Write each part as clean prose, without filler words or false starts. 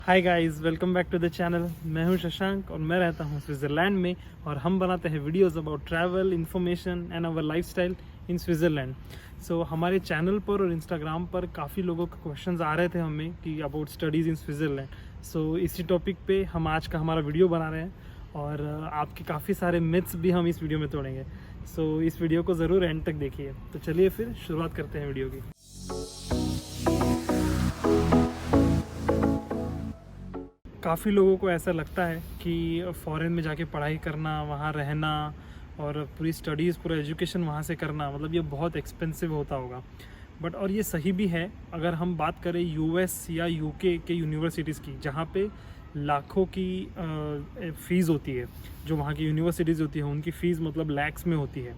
Hi guys, welcome back to the channel. मैं हूं शशांक और मैं रहता हूं स्विट्ज़रलैंड में और हम बनाते हैं videos about travel, information and our lifestyle in Switzerland. So हमारे चैनल पर और इंस्टाग्राम पर काफ़ी लोगों के क्वेश्चंस आ रहे थे हमें कि अबाउट स्टडीज़ इन स्विट्ज़रलैंड। सो इसी टॉपिक पे हम आज का हमारा वीडियो बना रहे हैं और आपके काफ़ी सारे मिथ्स भी हम इस वीडियो में तोड़ेंगे। सो इस वीडियो को ज़रूर एंड तक देखिए। तो चलिए फिर शुरुआत करते हैं वीडियो की। काफ़ी लोगों को ऐसा लगता है कि फ़ॉरेन में जाके पढ़ाई करना, वहाँ रहना और पूरी स्टडीज़, पूरा एजुकेशन वहाँ से करना, मतलब ये बहुत एक्सपेंसिव होता होगा। बट और ये सही भी है अगर हम बात करें यूएस या यूके के यूनिवर्सिटीज़ की, जहाँ पे लाखों की फ़ीस होती है। जो वहाँ की यूनिवर्सिटीज़ होती है उनकी फ़ीस मतलब लैक्स में होती है।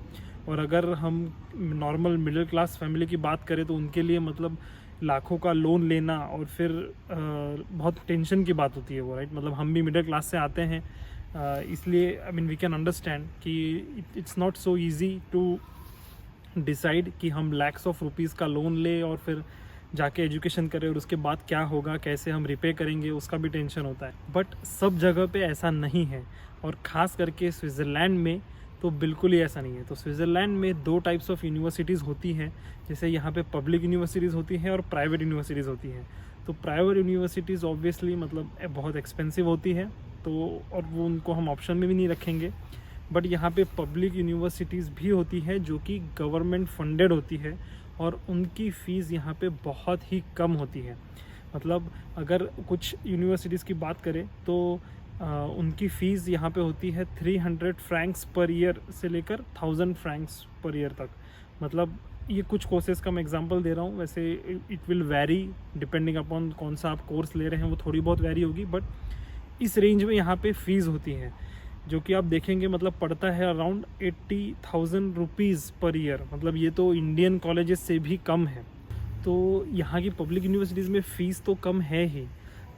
और अगर हम नॉर्मल मिडिल क्लास फैमिली की बात करें तो उनके लिए मतलब लाखों का लोन लेना और फिर बहुत टेंशन की बात होती है वो, राइट। मतलब हम भी मिडिल क्लास से आते हैं, इसलिए I mean we can understand कि it's not so easy to decide कि हम लैक्स ऑफ रुपीज़ का लोन ले और फिर जाके एजुकेशन करें और उसके बाद क्या होगा, कैसे हम रिपे करेंगे, उसका भी टेंशन होता है। बट सब जगह पे ऐसा नहीं है और ख़ास करके स्विट्ज़रलैंड में तो बिल्कुल ही ऐसा नहीं है। तो स्विट्ज़रलैंड में दो टाइप्स ऑफ यूनिवर्सिटीज़ होती हैं। जैसे यहाँ पे पब्लिक यूनिवर्सिटीज़ होती हैं और प्राइवेट यूनिवर्सिटीज़ होती हैं। तो प्राइवेट यूनिवर्सिटीज़ ऑब्वियसली मतलब बहुत एक्सपेंसिव होती है, तो और वो उनको हम ऑप्शन में भी नहीं रखेंगे। बट यहाँ पे पब्लिक यूनिवर्सिटीज़ भी होती है जो कि गवर्नमेंट फंडेड होती है और उनकी फ़ीस यहाँ पे बहुत ही कम होती है। मतलब अगर कुछ यूनिवर्सिटीज़ की बात करें तो उनकी फ़ीस यहाँ पे होती है 300 फ्रैंक्स पर ईयर से लेकर 1000 फ्रैंक्स पर ईयर तक। मतलब ये कुछ कोर्सेज़ का मैं एग्जांपल दे रहा हूँ, वैसे it will vary depending upon कौन सा आप कोर्स ले रहे हैं, वो थोड़ी बहुत वैरी होगी। बट इस रेंज में यहाँ पे फ़ीस होती है जो कि आप देखेंगे मतलब पड़ता है अराउंड 80,000 रुपीज़ पर ईयर। मतलब ये तो इंडियन कॉलेजेस से भी कम है। तो यहाँ की पब्लिक यूनिवर्सिटीज़ में फ़ीस तो कम है ही,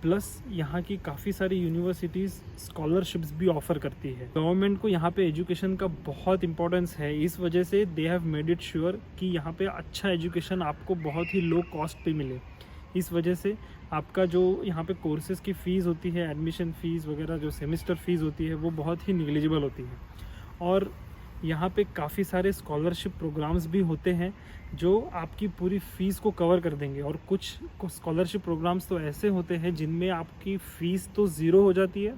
प्लस यहाँ की काफ़ी सारी यूनिवर्सिटीज़ स्कॉलरशिप्स भी ऑफ़र करती है। गवर्नमेंट को यहाँ पे एजुकेशन का बहुत इंपॉर्टेंस है, इस वजह से they have made it sure कि यहाँ पे अच्छा एजुकेशन आपको बहुत ही लो कॉस्ट पे मिले। इस वजह से आपका जो यहाँ पे कोर्सेज़ की फ़ीस होती है, एडमिशन फ़ीस वगैरह जो सेमेस्टर फ़ीस होती है, वो बहुत ही निग्लिजिबल होती है। और यहाँ पे काफ़ी सारे स्कॉलरशिप प्रोग्राम्स भी होते हैं जो आपकी पूरी फ़ीस को कवर कर देंगे। और कुछ स्कॉलरशिप प्रोग्राम्स तो ऐसे होते हैं जिनमें आपकी फ़ीस तो ज़ीरो हो जाती है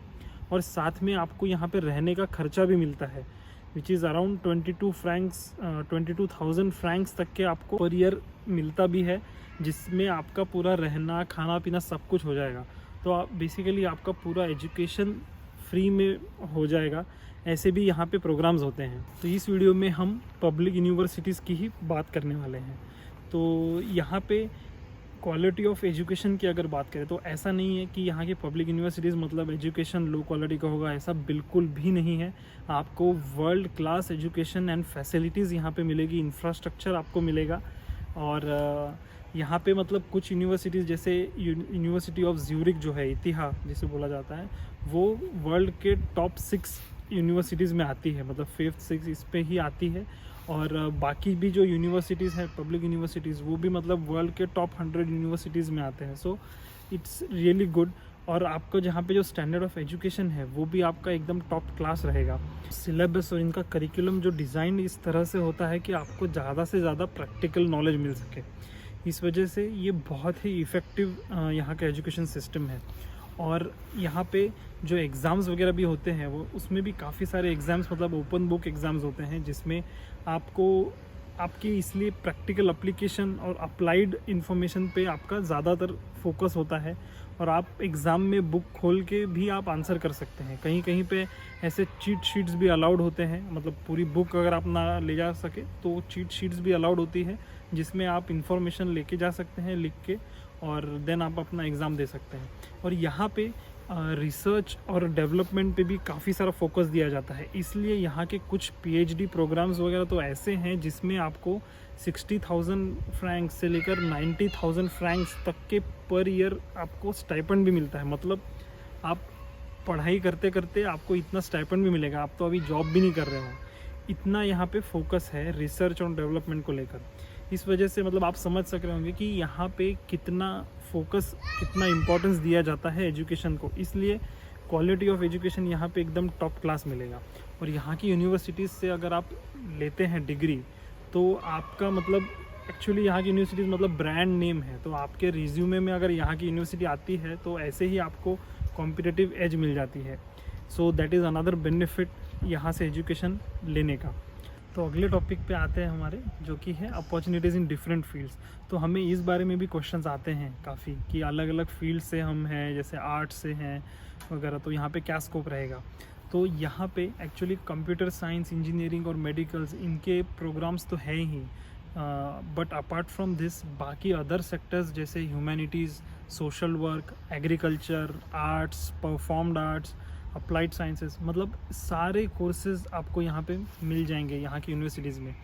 और साथ में आपको यहाँ पे रहने का खर्चा भी मिलता है, विच इज़ अराउंड 22,000 फ्रैंक्स तक के आपको पर ईयर मिलता भी है, जिसमें आपका पूरा रहना, खाना पीना सब कुछ हो जाएगा। तो आप बेसिकली आपका पूरा एजुकेशन फ्री में हो जाएगा। ऐसे भी यहाँ पे प्रोग्राम्स होते हैं। तो इस वीडियो में हम पब्लिक यूनिवर्सिटीज़ की ही बात करने वाले हैं। तो यहाँ पे क्वालिटी ऑफ एजुकेशन की अगर बात करें तो ऐसा नहीं है कि यहाँ की पब्लिक यूनिवर्सिटीज़ मतलब एजुकेशन लो क्वालिटी का होगा, ऐसा बिल्कुल भी नहीं है। आपको world class education and facilities यहाँ पे मिलेगी, इंफ्रास्ट्रक्चर आपको मिलेगा। और यहाँ पे मतलब कुछ यूनिवर्सिटीज़ जैसे यूनिवर्सिटी ऑफ ज्यूरिक जो है, इतिहा जिसे बोला जाता है, वो वर्ल्ड के टॉप 6 यूनिवर्सिटीज़ में आती है, मतलब 5th 6 इस पे ही आती है। और बाकी भी जो यूनिवर्सिटीज़ हैं पब्लिक यूनिवर्सिटीज़, वो भी मतलब वर्ल्ड के टॉप 100 यूनिवर्सिटीज़ में आते हैं। So it's really good. और आपको जहाँ पे जो स्टैंडर्ड ऑफ एजुकेशन है वो भी आपका एकदम टॉप क्लास रहेगा। सिलेबस और इनका करिकुलम जो डिज़ाइन इस तरह से होता है कि आपको ज़्यादा से ज़्यादा प्रैक्टिकल नॉलेज मिल सके। इस वजह से ये बहुत ही इफ़ेक्टिव यहाँ का एजुकेशन सिस्टम है। और यहाँ पे जो एग्ज़ाम्स वगैरह भी होते हैं वो उसमें भी काफ़ी सारे एग्ज़ाम्स मतलब ओपन बुक एग्ज़ाम्स होते हैं, जिसमें आपको आपकी इसलिए प्रैक्टिकल एप्लीकेशन और अप्लाइड इन्फॉर्मेशन पे आपका ज़्यादातर फोकस होता है। और आप एग्ज़ाम में बुक खोल के भी आप आंसर कर सकते हैं। कहीं कहीं पे ऐसे चीट शीट्स भी अलाउड होते हैं, मतलब पूरी बुक अगर आप ना ले जा सके तो चीट शीट्स भी अलाउड होती है, जिसमें आप इंफॉर्मेशन लेके जा सकते हैं लिख के, और देन आप अपना एग्ज़ाम दे सकते हैं। और यहाँ पे रिसर्च और डेवलपमेंट पे भी काफ़ी सारा फोकस दिया जाता है, इसलिए यहाँ के कुछ पीएचडी प्रोग्राम्स वगैरह तो ऐसे हैं जिसमें आपको 60,000 फ्रैंक्स से लेकर 90,000 फ्रैंक्स तक के पर ईयर आपको स्टाइपेंड भी मिलता है। मतलब आप पढ़ाई करते करते आपको इतना स्टाइपेंड भी मिलेगा, आप तो अभी जॉब भी नहीं कर रहे हो। इतना यहाँ पे फोकस है रिसर्च और डेवलपमेंट को लेकर। इस वजह से मतलब आप समझ सक रहे होंगे कि यहाँ पे कितना फोकस, कितना इम्पोर्टेंस दिया जाता है एजुकेशन को। इसलिए क्वालिटी ऑफ एजुकेशन यहाँ पे एकदम टॉप क्लास मिलेगा। और यहाँ की यूनिवर्सिटीज़ से अगर आप लेते हैं डिग्री, तो आपका मतलब एक्चुअली यहाँ की यूनिवर्सिटीज़ मतलब ब्रांड नेम है। तो आपके रिज्यूमे में अगर यहाँ की यूनिवर्सिटी आती है तो ऐसे ही आपको कॉम्पिटिटिव एज मिल जाती है। So that is another benefit यहाँ से एजुकेशन लेने का। तो अगले टॉपिक पे आते हैं हमारे, जो कि है अपॉर्चुनिटीज़ इन डिफरेंट फील्ड्स। तो हमें इस बारे में भी क्वेश्चंस आते हैं काफ़ी कि अलग अलग फील्ड से हम हैं, जैसे आर्ट्स से हैं वगैरह, तो यहाँ पे क्या स्कोप रहेगा। तो यहाँ पे एक्चुअली कंप्यूटर साइंस, इंजीनियरिंग और मेडिकल्स, इनके प्रोग्राम्स तो हैं ही, बट अपार्ट फ्रॉम दिस बाकी अदर सेक्टर्स जैसे humanities, social work, agriculture, arts, performed arts, applied sciences, मतलब सारे कोर्सेज आपको यहाँ पे मिल जाएंगे यहाँ की यूनिवर्सिटीज़ में।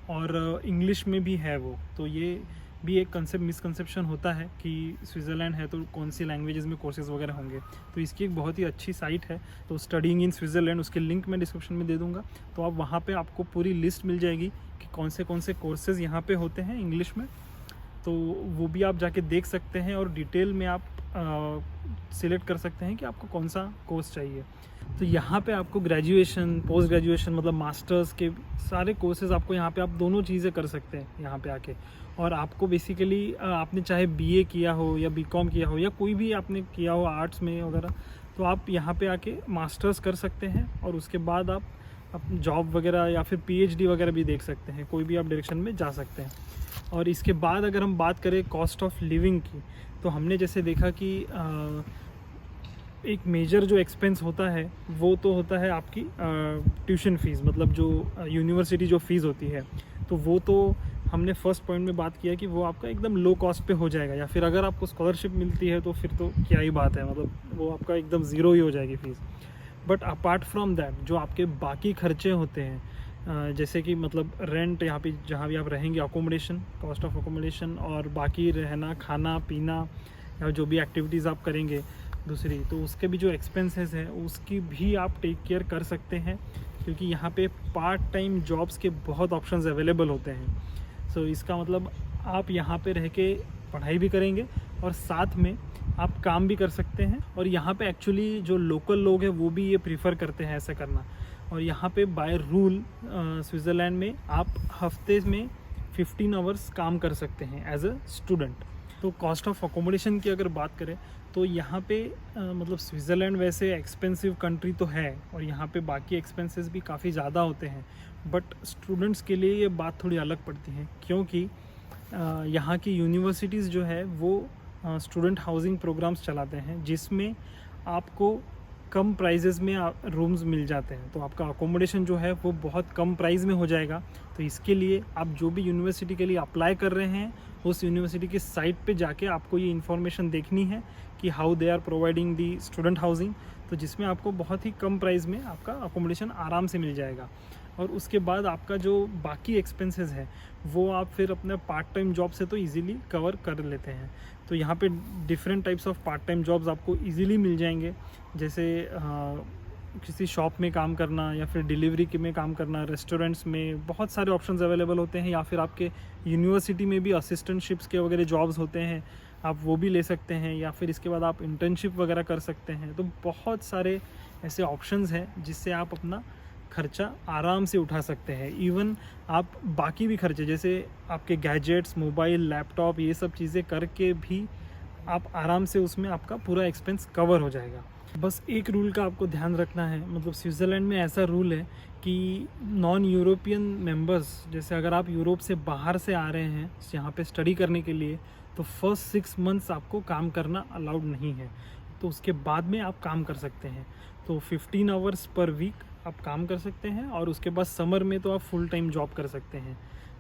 और इंग्लिश में भी है वो। तो ये भी एक मिसकंसेप्शन होता है कि स्विट्ज़रलैंड है तो कौन सी लैंग्वेजेस में कोर्सेज वगैरह होंगे। तो इसकी एक बहुत ही अच्छी साइट है, तो स्टडीइंग इन स्विट्ज़रलैंड, उसके लिंक मैं डिस्क्रिप्शन में दे दूँगा। तो आप वहाँ पे आपको पूरी लिस्ट मिल जाएगी कि कौन से कोर्सेज़ यहाँ पे होते हैं इंग्लिश में। तो वो भी आप जाके देख सकते हैं और डिटेल में आप सिलेक्ट कर सकते हैं कि आपको कौन सा कोर्स चाहिए। तो यहाँ पे आपको ग्रेजुएशन, पोस्ट ग्रेजुएशन, मतलब मास्टर्स के सारे कोर्सेज़ आपको यहाँ पे, आप दोनों चीज़ें कर सकते हैं यहाँ पे आके। और आपको बेसिकली आपने चाहे बीए किया हो या बीकॉम किया हो या कोई भी आपने किया हो आर्ट्स में वगैरह, तो आप यहाँ पे आके मास्टर्स कर सकते हैं और उसके बाद आप जॉब वगैरह या फिर पीएचडी वगैरह भी देख सकते हैं, कोई भी आप डायरेक्शन में जा सकते हैं। और इसके बाद अगर हम बात करें कॉस्ट ऑफ लिविंग की, तो हमने जैसे देखा कि एक मेजर जो एक्सपेंस होता है वो तो होता है आपकी ट्यूशन फ़ीस, मतलब जो यूनिवर्सिटी जो फ़ीस होती है। तो वो तो हमने फर्स्ट पॉइंट में बात किया कि वो आपका एकदम लो कॉस्ट पे हो जाएगा, या फिर अगर आपको स्कॉलरशिप मिलती है तो फिर तो क्या ही बात है, मतलब वो आपका एकदम ज़ीरो ही हो जाएगी fees. But apart from that जो आपके बाकी खर्चे होते हैं, जैसे कि मतलब रेंट, यहाँ पे जहाँ भी आप रहेंगे, अकोमोडेशन, कॉस्ट ऑफ अकोमोडेशन, और बाकी रहना, खाना पीना, या जो भी एक्टिविटीज़ आप करेंगे दूसरी, तो उसके भी जो एक्सपेंसेस हैं उसकी भी आप टेक केयर कर सकते हैं, क्योंकि यहाँ पे पार्ट टाइम जॉब्स के बहुत ऑप्शंस अवेलेबल होते हैं। सो इसका मतलब आप यहाँ पे रह के पढ़ाई भी करेंगे और साथ में आप काम भी कर सकते हैं। और यहाँ पे एक्चुअली जो लोकल लोग हैं वो भी ये प्रीफर करते हैं ऐसा करना। और यहाँ पे बाय रूल स्विट्ज़रलैंड में आप हफ्ते में 15 आवर्स काम कर सकते हैं एज अ स्टूडेंट। तो कॉस्ट ऑफ अकोमोडेशन की अगर बात करें तो यहाँ पे मतलब स्विट्ज़रलैंड वैसे एक्सपेंसिव कंट्री तो है और यहाँ पे बाकी एक्सपेंसेस भी काफ़ी ज़्यादा होते हैं, बट स्टूडेंट्स के लिए ये बात थोड़ी अलग पड़ती है, क्योंकि यहाँ की यूनिवर्सिटीज़ जो है वो स्टूडेंट हाउसिंग प्रोग्राम्स चलाते हैं, जिसमें आपको कम प्राइजेज़ में रूम्स मिल जाते हैं। तो आपका अकोमोडेशन जो है वो बहुत कम प्राइस में हो जाएगा। तो इसके लिए आप जो भी यूनिवर्सिटी के लिए अप्लाई कर रहे हैं उस यूनिवर्सिटी की साइट पे जाके आपको ये इन्फॉर्मेशन देखनी है कि how they are providing the student housing, तो जिसमें आपको बहुत ही कम प्राइस में आपका अकोमोडेशन आराम से मिल जाएगा। और उसके बाद आपका जो बाकी एक्सपेंसेस है वो आप फिर अपने पार्ट टाइम जॉब से तो इजीली कवर कर लेते हैं। तो यहाँ पे different types of part time jobs आपको इजीली मिल जाएंगे, जैसे किसी शॉप में काम करना या फिर डिलीवरी में काम करना, रेस्टोरेंट्स में बहुत सारे ऑप्शंस अवेलेबल होते हैं, या फिर आपके यूनिवर्सिटी में भी असिस्टेंटशिप्स के वगैरह जॉब्स होते हैं, आप वो भी ले सकते हैं, या फिर इसके बाद आप इंटर्नशिप वगैरह कर सकते हैं। तो बहुत सारे ऐसे ऑप्शंस हैं जिससे आप अपना खर्चा आराम से उठा सकते हैं। इवन आप बाकी भी खर्चे जैसे आपके गैजेट्स, मोबाइल, लैपटॉप, ये सब चीज़ें करके भी आप आराम से उसमें आपका पूरा एक्सपेंस कवर हो जाएगा। बस एक रूल का आपको ध्यान रखना है, मतलब स्विट्ज़रलैंड में ऐसा रूल है कि नॉन यूरोपियन मेंबर्स, जैसे अगर आप यूरोप से बाहर से आ रहे हैं यहाँ पे स्टडी करने के लिए, तो फर्स्ट 6 मंथ्स आपको काम करना अलाउड नहीं है। तो उसके बाद में आप काम कर सकते हैं। तो 15 आवर्स पर वीक आप काम कर सकते हैं और उसके बाद समर में तो आप फुल टाइम जॉब कर सकते हैं।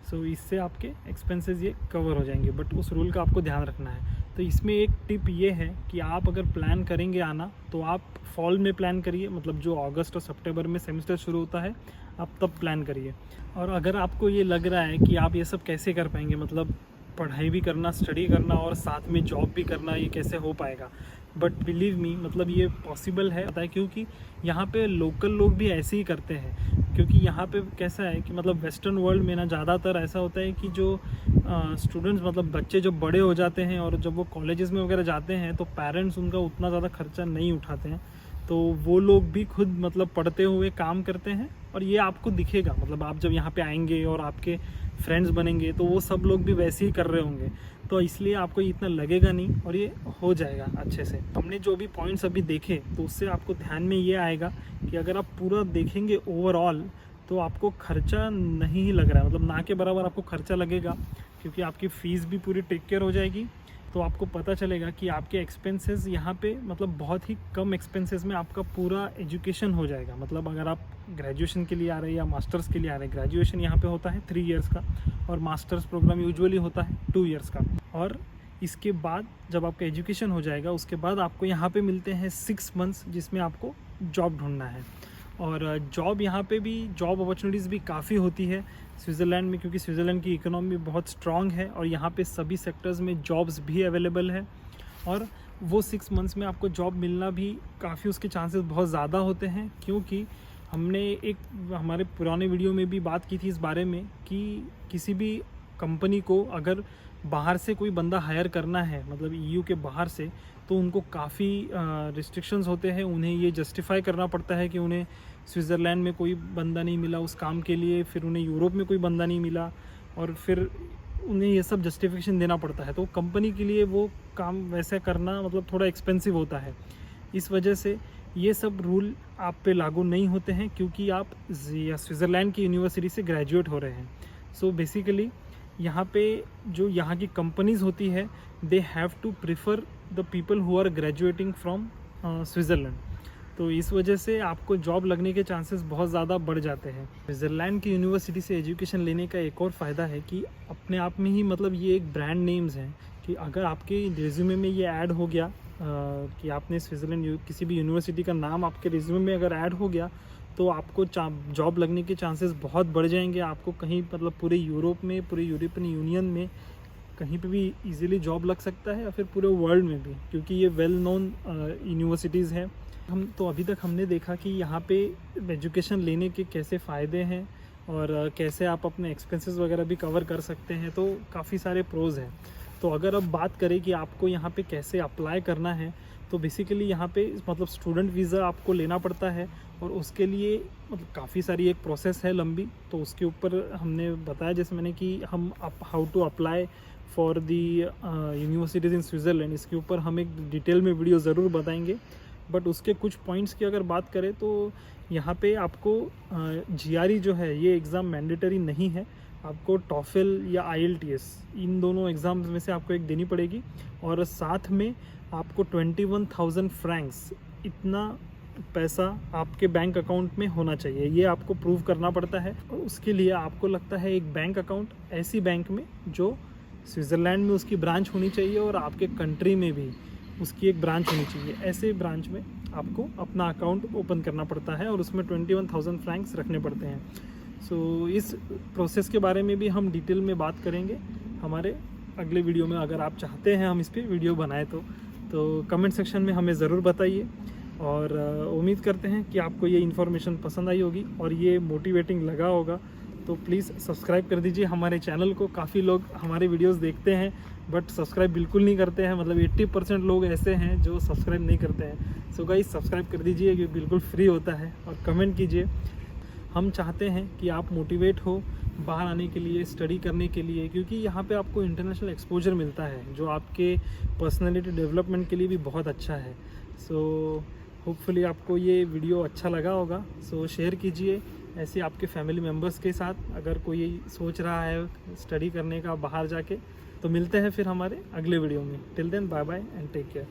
सो इससे आपके एक्सपेंसेस ये कवर हो जाएंगे, बट उस रूल का आपको ध्यान रखना है। तो इसमें एक टिप ये है कि आप अगर प्लान करेंगे आना तो आप फॉल में प्लान करिए, मतलब जो अगस्त और सितंबर में सेमेस्टर शुरू होता है आप तब प्लान करिए। और अगर आपको ये लग रहा है कि आप ये सब कैसे कर पाएंगे, मतलब पढ़ाई भी करना, स्टडी करना और साथ में जॉब भी करना, ये कैसे हो पाएगा, बट बिलीव मी मतलब ये पॉसिबल है, पता है क्योंकि यहाँ पे लोकल लोग भी ऐसे ही करते हैं। क्योंकि यहाँ पे कैसा है कि मतलब वेस्टर्न वर्ल्ड में ना ज़्यादातर ऐसा होता है कि जो स्टूडेंट्स मतलब बच्चे जब बड़े हो जाते हैं और जब वो कॉलेजेस में वगैरह जाते हैं तो पेरेंट्स उनका उतना ज़्यादा खर्चा नहीं उठाते हैं, तो वो लोग भी खुद मतलब पढ़ते हुए काम करते हैं। और ये आपको दिखेगा, मतलब आप जब यहाँ पे आएंगे और आपके फ्रेंड्स बनेंगे तो वो सब लोग भी वैसे ही कर रहे होंगे, तो इसलिए आपको इतना लगेगा नहीं और ये हो जाएगा अच्छे से। हमने जो भी पॉइंट्स अभी देखे तो उससे आपको ध्यान में ये आएगा कि अगर आप पूरा देखेंगे ओवरऑल तो आपको खर्चा नहीं ही लग रहा है, मतलब ना के बराबर आपको खर्चा लगेगा, क्योंकि आपकी फ़ीस भी पूरी टेक केयर हो जाएगी। तो आपको पता चलेगा कि आपके एक्सपेंसेस यहाँ पे मतलब बहुत ही कम एक्सपेंसेस में आपका पूरा एजुकेशन हो जाएगा। मतलब अगर आप ग्रेजुएशन के लिए आ रहे हैं या मास्टर्स के लिए आ रहे हैं, ग्रेजुएशन यहाँ पे होता है 3 इयर्स का और मास्टर्स प्रोग्राम यूजुअली होता है 2 इयर्स का। और इसके बाद जब आपका एजुकेशन हो जाएगा उसके बाद आपको यहाँ पे मिलते हैं 6 मंथ्स जिसमें आपको जॉब ढूंढना है। और जॉब यहाँ पे भी जॉब अपॉर्चुनिटीज़ भी काफ़ी होती है स्विट्ज़रलैंड में, क्योंकि स्विट्ज़रलैंड की इकोनॉमी बहुत स्ट्रॉन्ग है और यहाँ पे सभी सेक्टर्स में जॉब्स भी अवेलेबल है। और वो 6 मंथ्स में आपको जॉब मिलना भी काफ़ी उसके चांसेस बहुत ज़्यादा होते हैं, क्योंकि हमने एक हमारे पुराने वीडियो में भी बात की थी इस बारे में कि किसी भी कंपनी को अगर बाहर से कोई बंदा हायर करना है, मतलब EU के बाहर से, तो उनको काफ़ी रिस्ट्रिक्शंस होते हैं। उन्हें ये जस्टिफाई करना पड़ता है कि उन्हें स्विट्ज़रलैंड में कोई बंदा नहीं मिला उस काम के लिए, फिर उन्हें यूरोप में कोई बंदा नहीं मिला, और फिर उन्हें ये सब जस्टिफिकेशन देना पड़ता है। तो कंपनी के लिए वो काम वैसे करना मतलब थोड़ा एक्सपेंसिव होता है। इस वजह से ये सब रूल आप पे लागू नहीं होते हैं, क्योंकि आप स्विट्ज़रलैंड की यूनिवर्सिटी से ग्रेजुएट हो रहे हैं। सो बेसिकली यहाँ पे जो यहाँ की कंपनीज़ होती है they have to prefer the people who are graduating from Switzerland. तो इस वजह से आपको जॉब लगने के चांसेस बहुत ज़्यादा बढ़ जाते हैं। स्विट्ज़रलैंड की यूनिवर्सिटी से एजुकेशन लेने का एक और फ़ायदा है कि अपने आप में ही मतलब ये एक ब्रांड नेम्स हैं कि अगर आपके रिज्यूमे में ये ऐड हो गया कि आपने स्विट्ज़रलैंड किसी भी यूनिवर्सिटी का नाम आपके रिज्यूमे में अगर ऐड हो गया तो आपको जॉब लगने के चांसेस बहुत बढ़ जाएंगे। आपको कहीं मतलब पूरे यूरोप में, पूरे यूरोपियन यूनियन में कहीं पे भी इजीली जॉब लग सकता है, या फिर पूरे वर्ल्ड में भी, क्योंकि ये वेल नोन यूनिवर्सिटीज़ हैं। हम तो अभी तक हमने देखा कि यहाँ पे एजुकेशन लेने के कैसे फ़ायदे हैं और कैसे आप अपने एक्सपेंसेस वगैरह भी कवर कर सकते हैं, तो काफ़ी सारे प्रोज़ हैं। तो अगर अब बात करें कि आपको यहाँ पे कैसे अप्लाई करना है, तो बेसिकली यहाँ पे मतलब स्टूडेंट वीज़ा आपको लेना पड़ता है और उसके लिए मतलब काफ़ी सारी एक प्रोसेस है लंबी। तो उसके ऊपर हमने बताया जैसे मैंने कि हम how to apply for the universities in Switzerland, इसके ऊपर हम एक डिटेल में वीडियो ज़रूर बताएंगे। बट उसके कुछ पॉइंट्स की अगर बात करें तो यहाँ पे आपको GRE जो है ये एग्ज़ाम मैंडेटरी नहीं है। आपको टॉफल या IELTS इन दोनों एग्ज़ाम्स में से आपको एक देनी पड़ेगी, और साथ में आपको 21,000 फ्रैंक्स इतना पैसा आपके बैंक अकाउंट में होना चाहिए। ये आपको प्रूव करना पड़ता है, और उसके लिए आपको लगता है एक बैंक अकाउंट ऐसी बैंक में जो स्विट्ज़रलैंड में उसकी ब्रांच होनी चाहिए और आपके कंट्री में भी उसकी एक ब्रांच होनी चाहिए। ऐसे ब्रांच में आपको अपना अकाउंट ओपन करना पड़ता है और उसमें 21,000 फ्रैंक्स रखने पड़ते हैं। सो इस प्रोसेस के बारे में भी हम डिटेल में बात करेंगे हमारे अगले वीडियो में। अगर आप चाहते हैं हम इस पर वीडियो बनाएं तो कमेंट सेक्शन में हमें ज़रूर बताइए, और उम्मीद करते हैं कि आपको ये इन्फॉर्मेशन पसंद आई होगी और ये मोटिवेटिंग लगा होगा। तो प्लीज़ सब्सक्राइब कर दीजिए हमारे चैनल को। काफ़ी लोग हमारे वीडियोस देखते हैं बट सब्सक्राइब बिल्कुल नहीं करते हैं, मतलब 80% लोग ऐसे हैं जो सब्सक्राइब नहीं करते हैं। सो गाइस सब्सक्राइब कर दीजिए, ये बिल्कुल फ्री होता है, और कमेंट कीजिए। हम चाहते हैं कि आप मोटिवेट हो बाहर आने के लिए, स्टडी करने के लिए, क्योंकि यहाँ पे आपको इंटरनेशनल एक्सपोजर मिलता है जो आपके पर्सनैलिटी डेवलपमेंट के लिए भी बहुत अच्छा है। सो होपफुली आपको ये वीडियो अच्छा लगा होगा। सो शेयर कीजिए ऐसे आपके फैमिली मेम्बर्स के साथ, अगर कोई सोच रहा है स्टडी करने का बाहर जाके। तो मिलते हैं फिर हमारे अगले वीडियो में। Till then bye bye and take care.